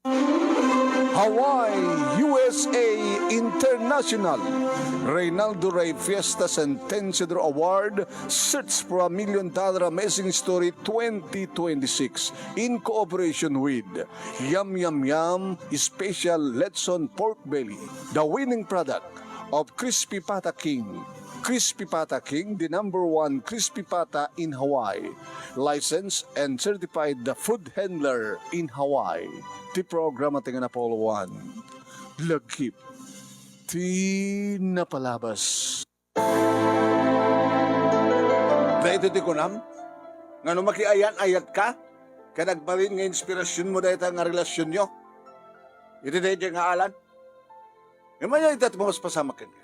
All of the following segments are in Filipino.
Hawaii, USA International. Reynaldo Rey Fiesta Centennial Award, Search for a $1 Million Amazing Story 2026 in cooperation with Yum Yum Yum Special Letson Pork Belly, the winning product of Crispy Pata King. Crispy Pata King, the #1 crispy pata in Hawaii. Licensed and certified the food handler in Hawaii. Di programa tinga na Apollo 1. Lagkip. Di napalabas. Dahito di kunam, nga no makiayan-ayat ka, kanagbalin nga inspirasyon mo dahito nga relasyon nyo. Ito dahito nga alan. Yung mga ito mo mas pasama ka nga.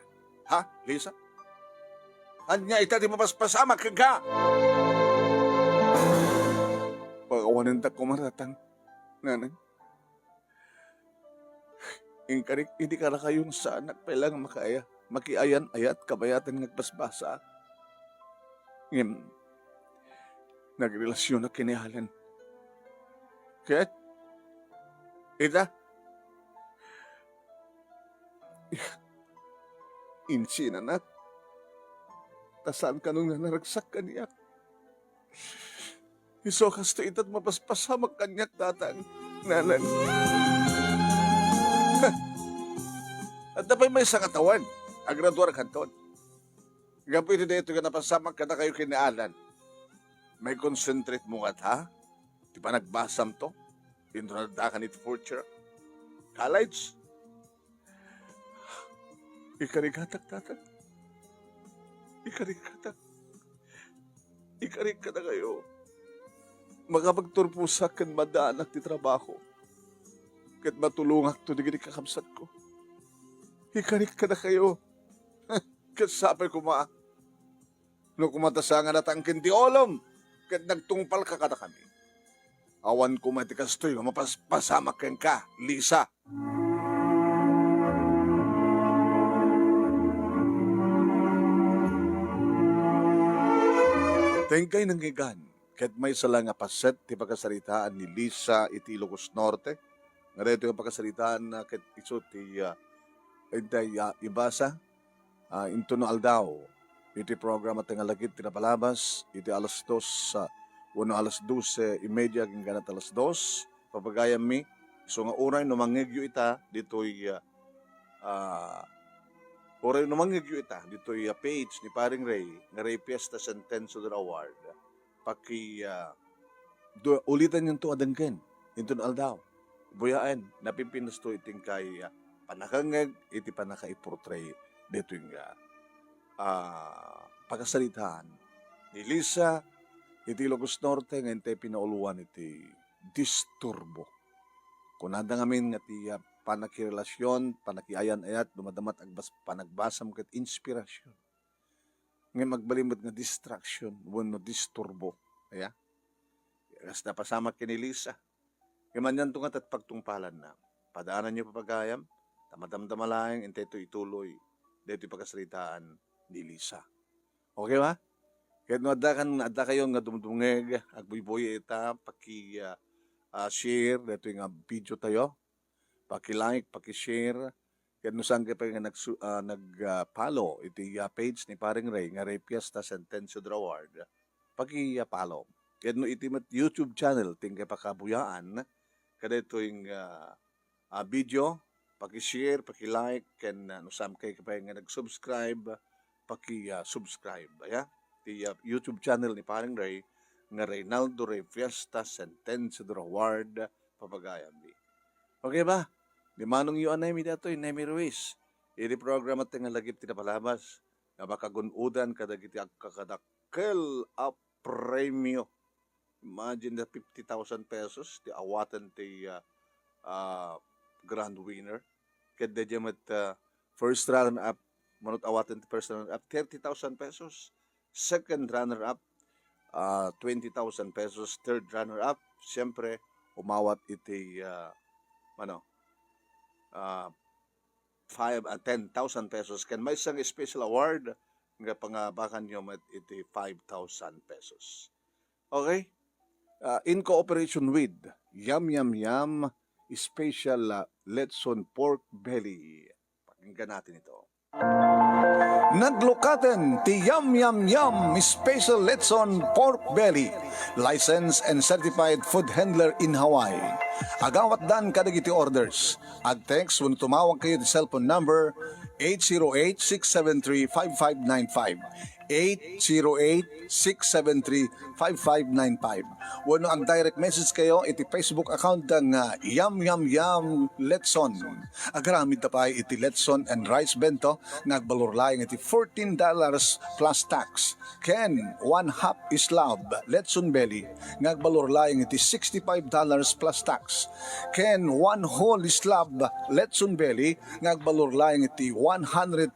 Ha, Lisa? Anya ita di mapaspasama kaga. Pagawanan ta kumaratang nanay. Ingkarik hindi ka na kayong sa anak pailang makaya. Makiayan ayat kabayatan nagpasbasa. Ngem nagrelasyon na kinihalan. Kaya ita insi na nak. Tasan ka nung nanaragsak kaniyak. Isokas to ito't mapaspasamag kanyak tatang nanan. At napay may isang katawan, agraduar kanton. Gapo ito dito ka napasamag ka na kayo kinaalan. May concentrate mo at ha? Di ba nagbasam to? Ito na dakan ito future. College? Ikarigatak tatang. Ikarik ka na kayo. Magapagturpusak kan madaanak ti trabaho. Kat matulungak to di gini kakamsat ko. Ikarik ka na kayo. Kasapay ko no kumatasangan at ang kintiolom. Kat nagtungpal ka kada kami. Awan ko matikastoy, mapaspasamak ka, Lisa. Tengkay nanggigan, ket may sala nga paset ti pagkasaritaan ni Lisa iti Ilocos Norte. Nga dito yung pagkasaritaan na ket iso ti ibasa into no aldaw. Iti programa tingalagit tinapalabas, iti alas 2, alas 12:30 king ganat alas 2. Papagayam mi, so nga uray no mangegyo ita, dito'y oray numangigyo ita, dito'y page ni Paring Ray, nga Ray Fiesta Centennial Award. Ulitan yung to adangken, ito na aldaw. Buyaan, napipinas to iting kay panakangag, iti panakaiportray, dito yung pagkasalitaan. Ni Lisa, iti Ilocos Norte, nga iti pinauluan iti disturbo. Kunada ngamin nga ti panakirelasyon, panakiayan-ayat, dumadamat agbas panagbasam ket inspirasyon. Ngayon magbalimot nga distraction, no disturbo. Kaya, kas napasama kini Lisa. Ngayon yan tungat at pagtungpalan na. Padaanan niyo papagayam, tamadamdamalayang, intay ito ituloy. Dito pagkasalitaan ni Lisa. Okay ba? Kaya no adda kayo nga dumdungeg, agbuy-buy ita, share, dito yung video tayo. Paki-like, paki-share. Kaya nusang ka pa nga nag-follow iti page ni Paring Ray, nga Ray Fiesta Centennial Award. Paki-follow. Kaya no iti YouTube channel, tingkay pakabuyaan, kada ito yung video, paki-share, paki-like, kaya nusang kay pa nga nag-subscribe, paki-subscribe. Iti YouTube channel ni Paring Ray, nga Reynaldo Rey Fiesta Centennial Award, papagayam di. Okay ba? Di manong yun na mi dato, Nemi Ruiz. Iti program at nga lagip tinapalabas. Na makagunudan kadagiti agkakadakkel a premyo. Imagine the 50,000 pesos, ti awatan ti grand winner. Kada dyan first runner-up, manot awatan ti first runner-up, 30,000 pesos. Second runner-up, 20,000 pesos. Third runner-up, siyempre, umawat iti 10,000 pesos. Kan may isang special award nga pangabakan nyo mat iti 5,000 pesos. Okay? In cooperation with Yum Yum Yum special Letson pork belly. Pakinggan natin ito. Naglukaten ti Yum Yum Yum Special Letson Pork Belly, licensed and certified food handler in Hawaii. Agawat dan kadagiti orders. Ag-text when tumawag kayo di cellphone number 808-673-5595. 808-673-5595. Wano ang direct message kayo, iti Facebook account ng Yum Yum Yum Letson. Agaramid na pa iti Letson and Rice Bento, nagbalurlayang iti $14 plus tax. Ken, 1/2 islab Letson Belly, nagbalurlayang iti $65 plus tax. Ken, 1 whole islab Letson Belly, nagbalurlayang iti $130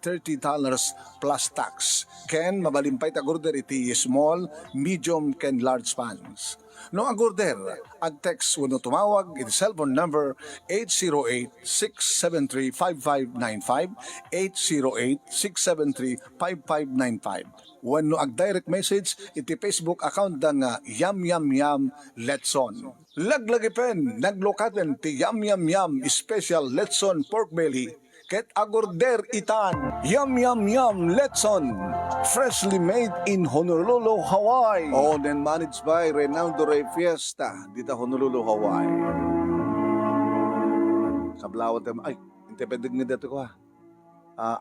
plus tax. Ken, mabalimpay tagorder iti small, medium, ken large pans. No agorder, ag-text wano tumawag iti cellphone number 808-673-5595, 808-673-5595. Wano ag-direct message iti Facebook account ng Yum Yum Yum Letson. Laglagipen, naglokaten ti Yum Yum Yum Special Letson Pork Belly, ket agorder itan Yum Yum Yum Letson, freshly made in Honolulu, Hawaii. Owned and managed by Reynaldo Rey Fiesta, dito Honolulu, Hawaii. Sablawat ay, intepedig nga dito ko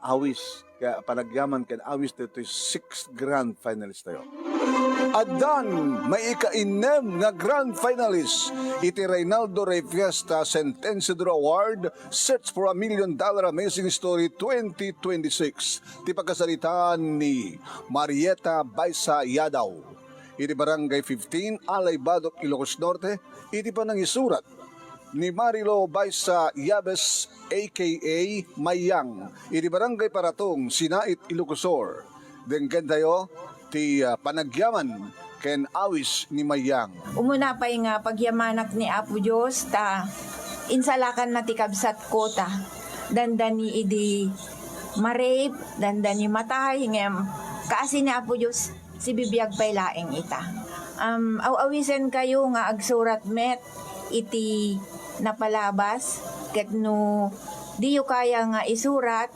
awis, kaya panagyaman kaya awis dito 6 grand finalist tayo. Adan, may ika-inem nga grand finalist, iti Reynaldo Rey Fiesta Sentencedor Award, Search for $1 Million Amazing Story 2026. Ti pagkasalitaan ni Marieta Baisa Yadaw, iti Barangay 15, Alay Badok, Ilocos Norte, iti pa nang isurat ni Marilo Baisa Yabes aka Mayang, iti Barangay Paratong, Sinait, Ilocosor. Dengken tayo ti panagyaman ken awis ni Mayang. Umuna pa nga pagyamanak ni Apo Diyos ta insalakan na ti kabsat ko ta dandani idi marip dandani matay ngem kaasi ni Apo Diyos si bibiyag pay laeng ita. Awisen kayo nga agsurat met iti napalabas ket no diyo kaya nga isurat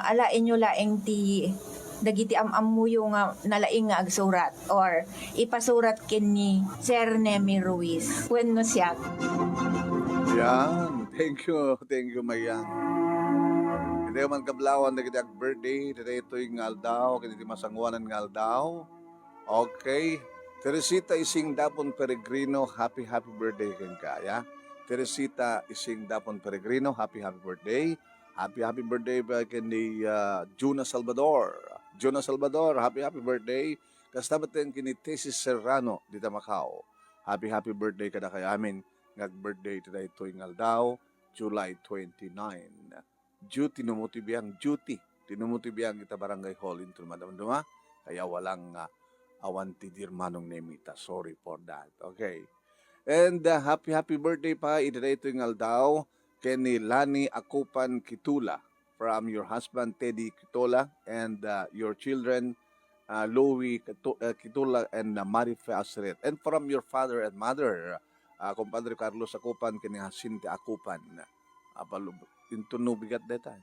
alain nyo laeng ti dagiti amamuyo nga nalaing nga agsurat or ipasurat ken ni Sir Nemi Ruiz wenno siya. Yan, thank you Mayang. Hindi man kablawan na kita birthday, dito yung aldaw, kaya masangwanan ng aldaw. Okay, Teresita Ising Dapon Peregrino, happy birthday ken kaya. Teresita Ising Dapon Peregrino, happy birthday. Happy birthday ba ken ni Juna Salvador. Happy birthday. Kastabat din kini Tesis Serrano dito Macau. Happy birthday kada kay amin. Ngag-birthday today ito yung aldaw, July 29. Tinumutibiyang kita barangay hall in Trumadamduma. Kaya walang awanti dirmanong nemita. Sorry for that. Okay. And happy birthday pa. Ito yung aldaw. Kenny Lani Akupan Kitula from your husband Teddy Kitula and your children Louie Kitula and Marife Asret, and from your father and mother Compadre Carlos Akupan kini Jacinta Akupan. Intuno bigat data,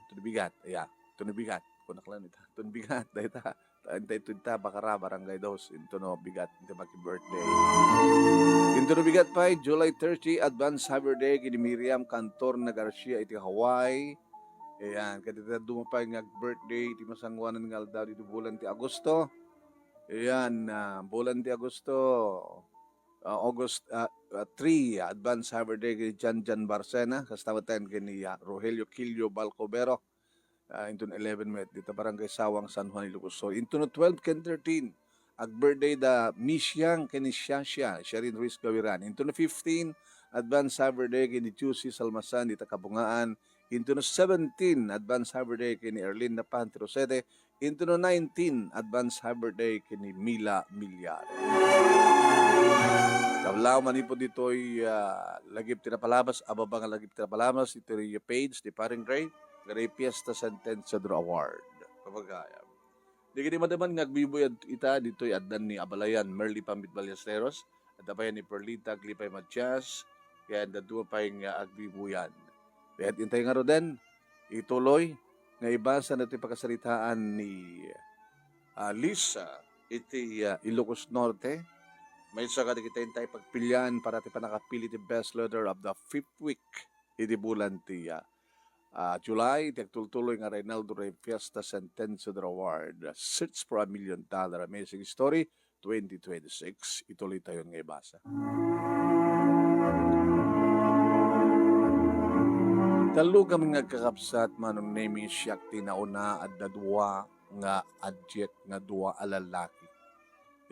kunak lang ita. Tun bigat data. Antay tunta bakara barangay dos intuno bigat inte maki birthday. Intuno bigat pa July 30 advance happy birthday kini Miriam Cantor na Garcia iti Hawaii. Ayan, kadita dumapay nga birthday iti masangwanan nga aldaw dito bulan ti Agosto. Ayan, bulan ti Agosto. August 3 advance happy birthday kini Jan Barcena kastamatan kini Rogelio Quillo Balcobero. Into 11 met dito barangay Sawang San Juan Ilocos. So into 12 ken 13 ag birthday da Misyang ken Shasha Sherin Ruiz Gawiran. Into 15 advance happy birthday kini Juicy Salmasan dito Kabungaan. Into 17 advance happy birthday kini Erlin Napan Rosete. Into 19 advance happy birthday kini Mila Milyar. Kablaw man po dito'y lagip tinapalabas, ababa nga lagip tinapalabas, ito yung page ni Paring Ray, Ray Fiesta Sentencedor Award. Kapagaya. Di kini madaman ngagbiboy ita dito'y addan ni Abalayan, Merly Pambit Ballesteros, at apayan ni Perlita Glipay Matias, kaya dadua pa yung agbibuyan. Kaya intay nga ro din, ituloy, nga ibasa natin pagkasalitaan ni Lisa, iti Ilocos Norte. May isa ka kita tayo pagpilian para ti panakapili ti best leader of the 5th week. Iti bulan ti July, ti agtultuloy nga Reynaldo Rey Fiesta Sentencio Award. Search for $1 million Amazing Story 2026. Ituloy tayo nga ibasa. Talo kami nga kakapsat manong naming siyak tinauna at dadwa nga adjek nga dua alalaki.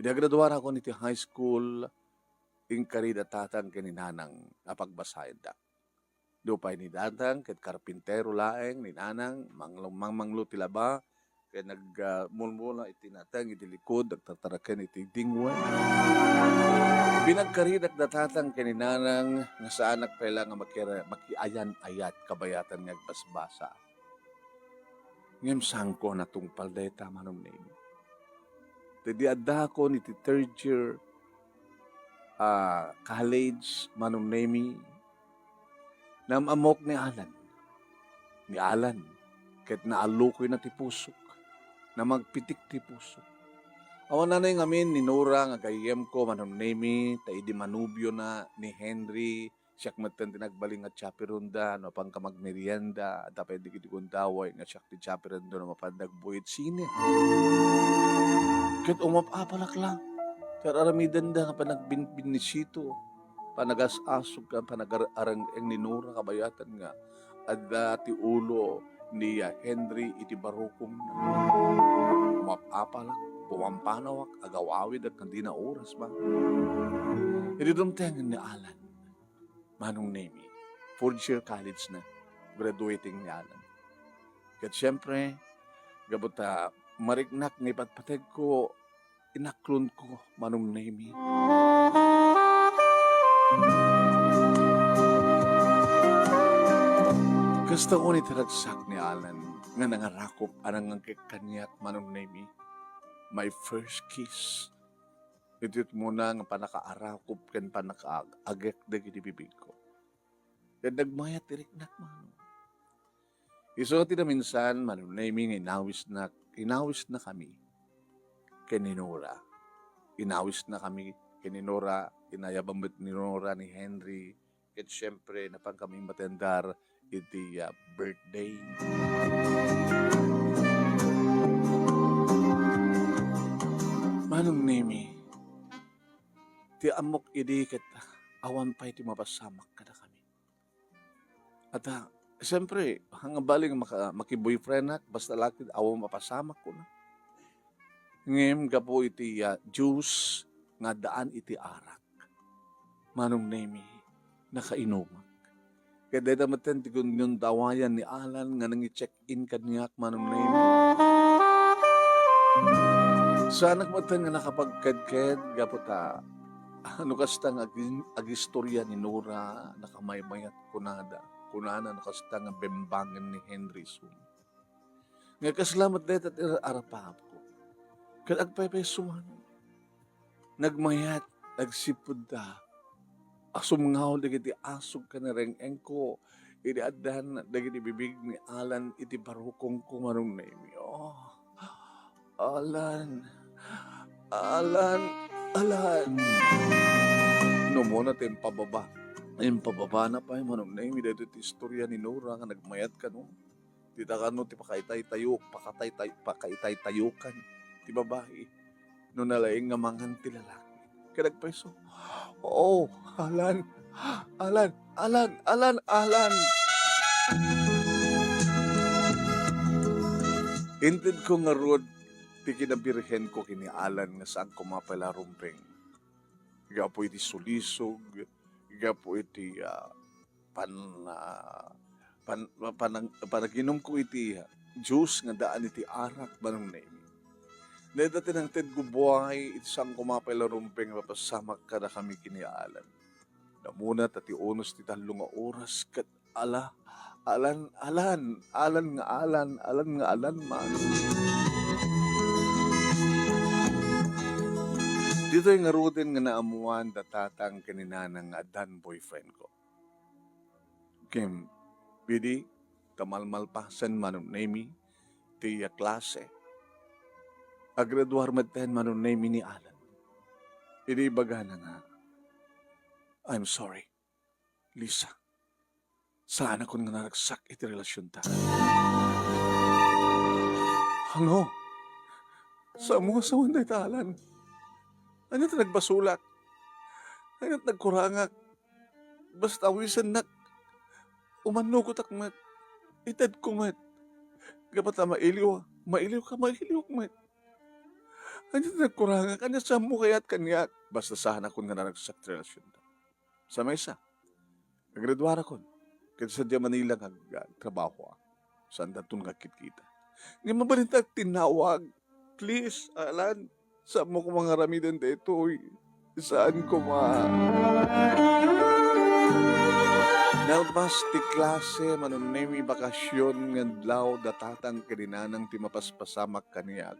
Inagraduara ko niti high school ing karida tatang kininanang napagbasayan da. Dupay ni datang ket karpintero laeng ni nanang mangmanglo ti laba ket nagmulmula iti natang iti likod nagtataraken iti dingwan. Binagkaridak datatang kininanang nga sa anak pala nga makiayan-ayat kabayatan nga agbasbasa. Ngem sangko na tungpal dayta manom name. Tedi adda ko niti 3rd year college manom name namamok ni Alan. Ni Alan ket naalukoy na ti pusok na magpitik ti pusok. Awan na nga amin ni Nora nga gayem ko manom name ta idi manubyo na ni Henry siyak meten tinagbaling at chapirunda no pang kamagmerienda at tapay di kundaway nga siyak ti chapirunda no mapandagbuhit sine. Ket umapapalak lang. Kararamidan da nga panagbinbinisito. Panagas-asog ka, panagarang ni Nora kabayatan nga. Adda ti ulo ni Henry iti barukom na. Umapapalak, pumampanawak, agawawid at hindi na oras ba. Ididumtengan ni Alan. Manong name 4th year college na. Graduating ni Alan. Kat syempre, gabuta, mariknak ng ipatpateg ko, inaklon ko, manong name. Kasta ko ni taragsak ni Alan, nga nangarakop, anang ang kikanyak, manong name. My first kiss. Ito muna nga panakaarakop, kan panakaagek na ginibibig ko. Yan nagmayat tiriknak, manong. Iso na minsan, manong name, inawis na kami kay ni Nora. Inawis na kami kay ni Nora, inayabambit ni Nora ni Henry, at syempre napang kami matendar iti birthday. Manong nemi, ti amok idi ket awan pa iti mapasamak kada kami. At siyempre, hanggang baling maki-boyfriend na, basta laki, awang mapasamak ko na. Ngem gapo iti juice, nga daan iti arak. Manong nemi, nakainumak. Kaya dahil maten, tigun yung dawayan ni Alan, nga nang i-check-in kanyak, manong nemi. Sana maten nga nakapagked-ked, gapo ta, ano kasta nga agistorya ni Nora, nakamaymayat kunada. Kunana nakasta nga bembangan ni Henry Sum. Nga kasalamat dahil at arapap ko. Kaya agpaypay sumano. Nagmayat, nagsipod da. Asumngaw, dagiti asog ka na rin engko. Iti adan, dagiti bibig ni Alan, iti barukong kumarong na imi. Oh, Alan. No muna tayong pababa. Ayun, pababa na pa yung manong na yung dito iti istorya ni Nora nga nagmayat ka no. Tita ka no, ti pakaitay tayukan, ti babae. No nalaing nga mangan ti lalaki. Kaya nagpeso, oh, Alan. Intid ko nga rod, ti kinabirhen ko kini Alan nga saan kumapala rumpeng. Gapo iti sulisog, gapo iti panaginom ko iti juice nga daan iti arak banong name. Dahil dati ng ted gubuhay iti sang kumapay larumpeng mapasamak ka na kami kinialan. Namuna tati unos ti talong nga oras kat alan man. Dito yung nga rutin nga naamuan datatang kaninanang adan boyfriend ko. Kim, pidi, kamalmalpasan manong name tiya klase. Agraduar maten manong name ni Alan. Pidi baga na nga. I'm sorry, Lisa. Sana kung nga naragsak iti relasyon ta. Ano? Sa mga sawan na italan. Ano ito nagbasulak? Ano ito nagkurangak? Basta awisan nak. Umanukot ak mat. Itad ko mat. Kapat na mailiw. Mailiw ka, mailiw mat. Ano ito nagkurangak? Ano sa mo kaya't kanyak? Basta sana kung nga naragsak iti relasyon ta. Sa may isa. Naggraduara ko. Kasi sa Manila trabaho ako. Saan datun kita. Nga mabalintag tinawag. Please, Alan, saan mo ko mga ramidan dito? Saan ko Nalbas ti klase, manunemi bakasyon nga dlaw datatang kaninanang ti mapaspasamak kaniyag.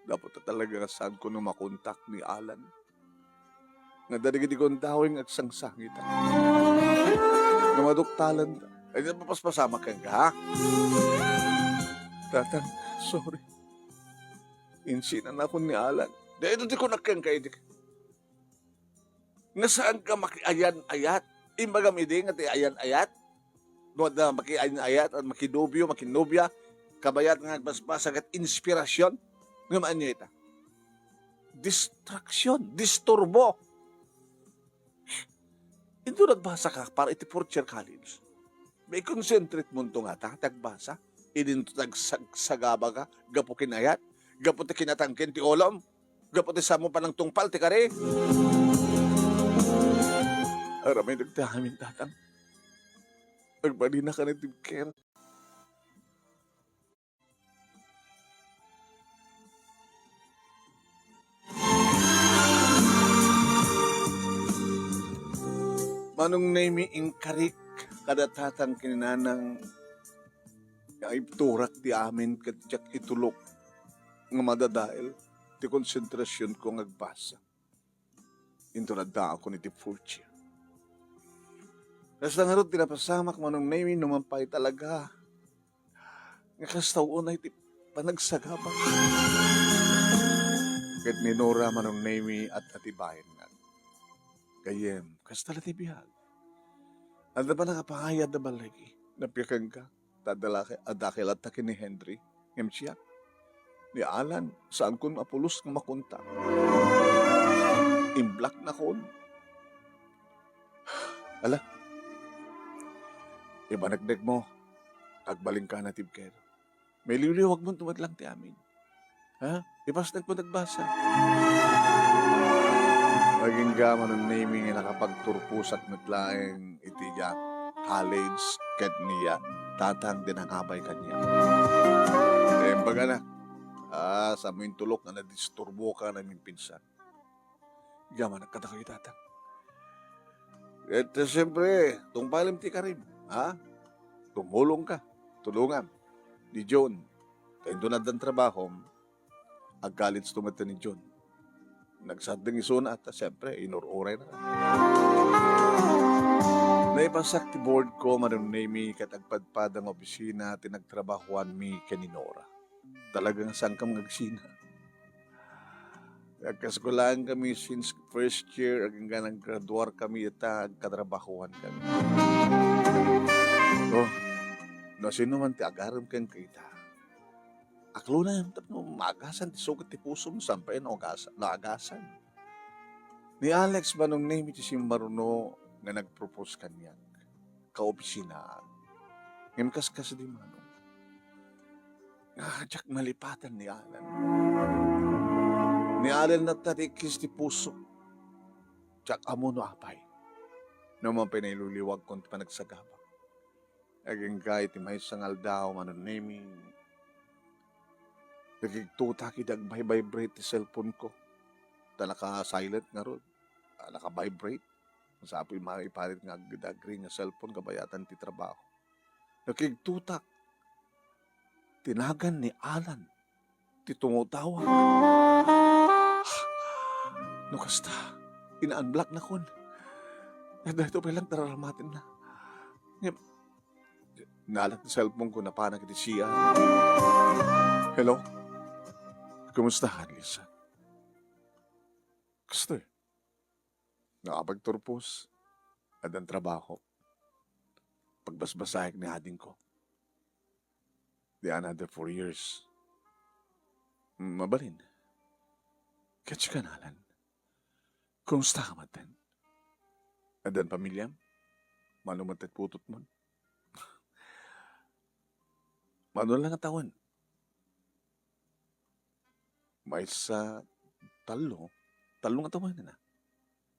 Dapat na talaga saan ko nung makontak ni Alan. Nga darigid ikon dawing agsangsangitan. Nga maduktalan ta. Ay, mapaspasamak ka ha? Tatang, sorry. Insinan ako ni Alan. Dahil di ko nakangkaidik. Nga saan ka makiayan-ayat? Imbagam idi nga ti ayan-ayat? Nuwad na makiayan-ayat at makinobya, kabayat nga basbasag at inspirasyon. Nga maan niya ita? Distraction, disturbo. Ito nagbasa ka para iti fourth year college. May concentrate mo ito nga tagbasa. Idinto tagsagaba ka, gapo kinayat. Gapo ti kinatangkin ti olom. Gapo ti samo pa ng tungpal ti kare. Aramay nagtahamin tatang. Nagbali na ka na care. Manong name inkarik kada tatang kininanang ay turak ti amin katyak itulok nga madadael ti konsentrasyon ko ngagbasa. Into na da ako ni ti fourth year. Kas nga ron tinapasamak manong name numampay talaga. Nga kastaon ay ti panagsagabang. Kat ni Nora manong name at atibayan nga. Kayem, kasta na ti bihag. Anda ba nakapahayad na balagi? Napyakan ka? Tadala kay adakil at takin ni Henry. Ngem siya. Ni Alan, saan kun mapulos ng makunta? Imblak na kon. Ala, ibanagdag mo. Agbaling ka na tibker. May liwag mo tumad lang ti amin. Ha? Ipasnag mo nagbasa. Maging gaman ng naming na nakapagturpusak naglaeng itiya college ket niya tatang dinangabay kanya. Baga na, sa mo yung tulok na nadisturbo ka na yung pinsan. Gaman nagkatakay tatang. At siyempre, tungpalim ti ka rin. Ha? Tumulong ka. Tulungan. Ni John. Kaya doon na trabaho, ag-college tumata ni John. Nagsadang isuna at siyempre, inururay na. Naipasak ti board ko, manong name katagpadpad ang opisina, tinagtrabahuan mi kaninora. Talagang saan ka magsina. Nagkaskulaan kami since first year, hanggang nag-graduar kami at katrabahuan kami. Oh, no sino man ti agaram kang kita. Aklo na yung magasan, sugat ti puso mo, sampay na agasan. Ni Alex ba nung name iti si Maruno nga nag-propose kanya, kaopisinaan. Ngayon kaskas di manong. Jack malipatan ni Alan. Ni Alan na tatikis ti puso. Jack amo no apay. Naman pinailuliwag kong panagsagabang. Aging kahit may sangal daw manong naming. Nagigtuta kidag vibrate ti cellphone ko. Naka-silent nga ron. Naka-vibrate. Sa apoy maipalit nga agri nga cellphone kabayatan ti trabaho. Nagigtutak. Tinagan ni Alan. Ti tungutawa. No kasta. Ina-unblock na kon. Dahil ito pa lang tararamatin na. nalat na cellphone ko na parang iti siya. Hello? Kumusta ka, Lisa? Gusto eh. Nakapagturpos. At ang trabaho. Pagbasbasahik ni ading ko. Di another 4 years. Mabalin. Catch ka nalan. Kumusta ka matan? At ang pamilyam? Manumatit putot mo? Mano lang ang tawan? May sa talo nga tawan na.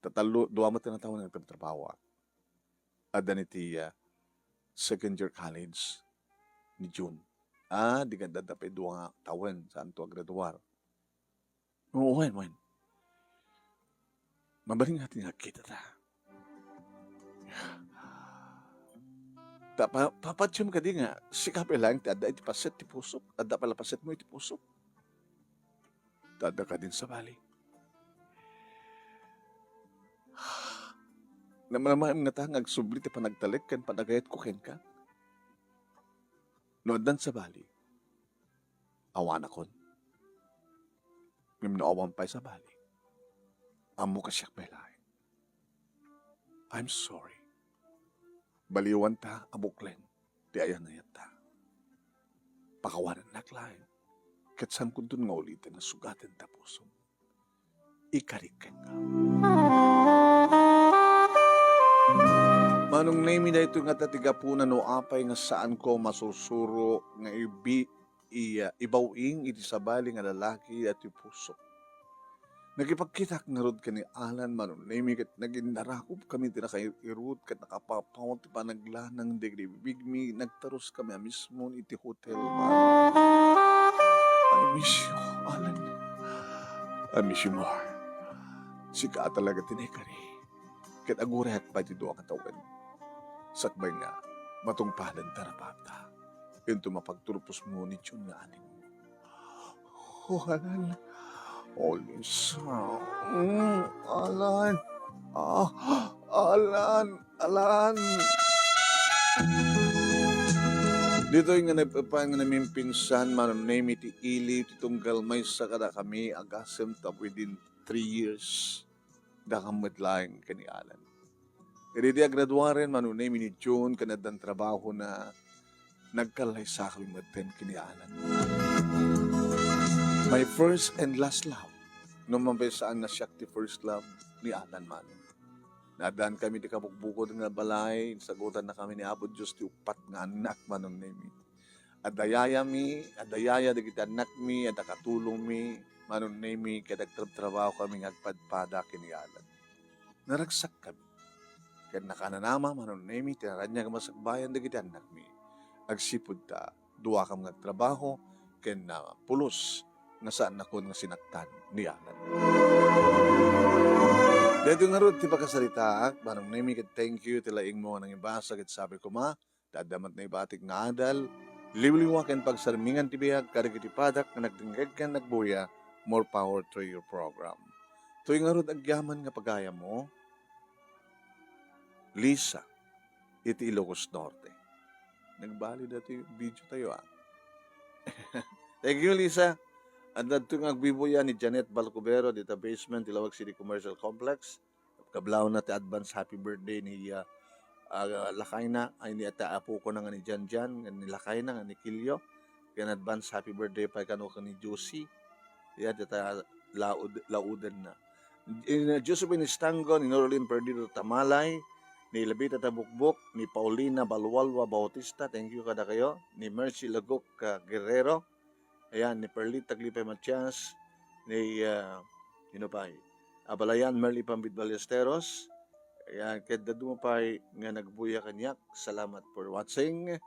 Tatalo, duwa mo tinatawag ng trabaho. At iti second year college ni June. Di ka dadapay duwa nga tawan sa anto graduar. Oo, wen. Mabaling natin nga kita ta. Papatsyon ka di nga, sikapin lang, tada iti paset ti pusok, tada pala paset mo iti pusok. Tada ka din sa bali. Naman nga ta, agsubli ti panagtalik, kan panagayat ko ken ka. Noadan sa bali, awan akon. Ngam naawan pa'y sa bali. Amo ka siyak belay. I'm sorry. Baliwan ta, abuklen, di ayan na yata. Pakawanan naklain, katsan ko dun nga ulitin na sugatin ta puso. Ikarikan ka. Manong name na ito nga tatiga po na no apay nga saan ko masusuro nga ibawing iti sabali nga lalaki at puso. Nagipagkitak na rod ka ni Alan, manong name kat nagindarakop kami tinakairut kat nakapapawat ti panaglanang degri bigmi nagtaros kami mismo iti hotel man. I miss you, Alan. I miss you more. Sika talaga tinekari. Kat agurehat pa ti doa katawan. Sakbay nga, matungpalan tarapata. Ito mapagturupos mo ni Chun nga aning. Oh, Alan. Oh, Lisa. Alan. Alan. Dito yung nga namin pinsan, manong name iti ili, titunggal may sa kada kami, agasem ta within 3 years. Dakamit lang kani Alan. Kaya di graduaren, manong name ni June, kanadang trabaho na nagkalay sa kami maten kani Alan. My first and last love. Nung mabesaan na siya ti first love ni Alan man. Nadaan kami di kabukbukod nga balay, sagutan na kami ni Apo Diyos ti upat nga anak manong nemi. Adayaya di kita anak mi, adakatulong mi, manong nemi, kadagtrabaho kami ngagpadpada kini Alan. Naragsak kami. Kaya nakananama manong nemi, tinaranya ka masagbayan di kita anak mi. Agsipod ta, duwa kang nagtrabaho, kaya na pulos, nga saan ako nga sinaktan ni Alan. Dito nga rin, ti pagkasalita, manong nemi kat thank you, tilaing mo nang ibasa, kat sabi ko ma, dadamat na ibatik nga adal, liwliwa ken pagsarmingan ti biyag, karigiti padak, nga nagtinggag ken nagbuya, more power to your program. Ito nga rin, agyaman nga pagaya mo, Lisa, iti Ilocos Norte. Nagbali dati video tayo Thank you, Lisa. At dito nga agbibuya ni Janet Balcubero dito basement Ilawag City Commercial Complex. Kablaw na ti advance happy birthday ni lakay na ay ni ata apo ko na nga ni Jan ni lakay na nga ni Kilyo. Kaya advance happy birthday pa kano ka ni Josie. Yan dita laudan na. Josephine Estango, ni Norlin Perdido Tamalay, ni Labita Tabukbok, ni Paulina Balwalwa Bautista, thank you kada kayo, ni Mercy Lagok Guerrero, ayan, ni Perlita Taglipay Matias, ni, Abalayan Merly Pambid Ballesteros, ayan, kada dumapay nga nagbuya kanyak, salamat for watching.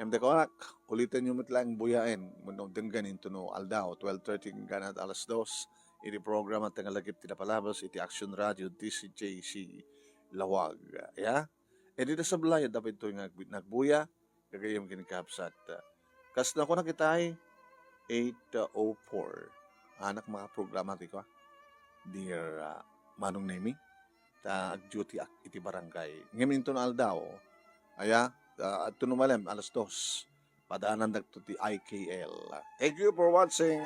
Yam de konak, ulitin nyo matlang buyain, munong dengganin to no Aldao, 12:30 ganat alas 2, iti program at tangalagip tinapalabas, iti Action Radio, DCJC, Lawag, ya? E dito sa Blaya, dapat ito nagbuya, kagayam kinikapsat. Kas na ko nakitay, 8:04. Anak mga programa ko. Dear Manong Nemi, ta ag-duty iti barangay. Ngayon ito na Aldao, aya, at tunumalem, alas 2. Padanan nagtuti IKL. Thank you for watching.